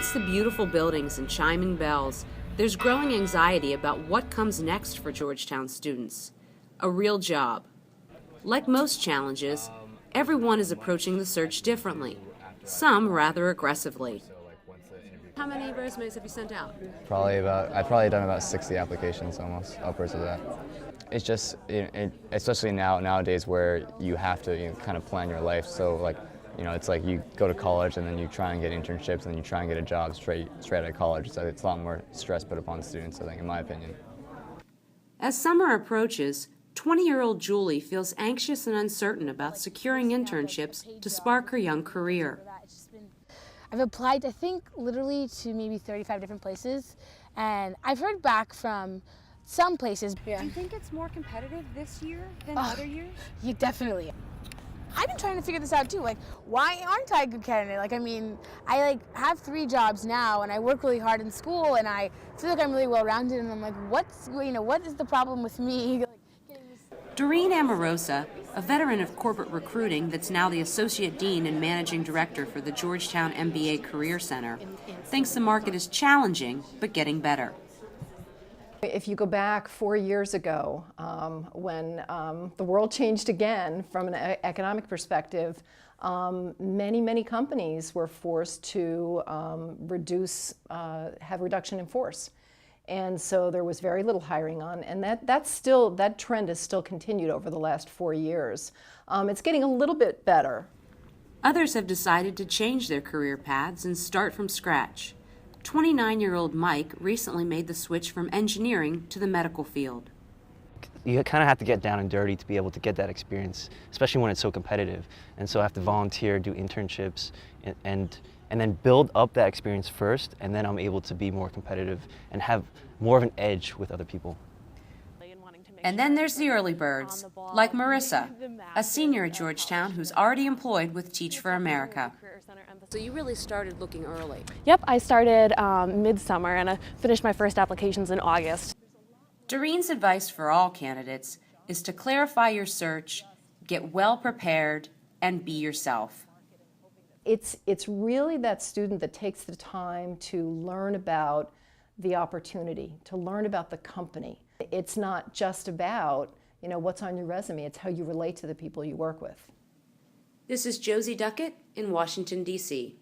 Amidst the beautiful buildings and chiming bells, there's growing anxiety about what comes next for Georgetown students. A real job. Like most challenges, everyone is approaching the search differently, some rather aggressively. How many resumes have you sent out? I've probably done about 60 applications, almost upwards of that. It's just, especially nowadays where you have to kind of plan your life. So it's like you go to college and then you try and get internships and then you try and get a job straight out of college. So it's a lot more stress put upon students, I think, in my opinion. As summer approaches, 20-year-old Julie feels anxious and uncertain about securing internships to spark her young career. I've applied, I think, literally to maybe 35 different places, and I've heard back from some places. Yeah. Do you think it's more competitive this year than other years? Yeah, definitely. I've been trying to figure this out too. Why aren't I a good candidate? I have 3 jobs now, and I work really hard in school, and I feel like I'm really well-rounded. And I'm like, what is the problem with me? Doreen Amorosa, a veteran of corporate recruiting that's now the Associate Dean and Managing Director for the Georgetown MBA Career Center, thinks the market is challenging but getting better. If you go back 4 years ago, when the world changed again from an economic perspective, many companies were forced to have reduction in force. And so there was very little hiring on, and that trend has still continued over the last 4 years. It's getting a little bit better. Others have decided to change their career paths and start from scratch. 29-year-old Mike recently made the switch from engineering to the medical field. You kind of have to get down and dirty to be able to get that experience, especially when it's so competitive. And so I have to volunteer, do internships, and then build up that experience first, and then I'm able to be more competitive and have more of an edge with other people. And then there's the early birds, like Marissa, a senior at Georgetown who's already employed with Teach for America. So you really started looking early. Yep, I started midsummer and I finished my first applications in August. Doreen's advice for all candidates is to clarify your search, get well prepared, and be yourself. It's really that student that takes the time to learn about the opportunity, to learn about the company. It's not just about, what's on your resume, it's how you relate to the people you work with. This is Josie Duckett in Washington, D.C.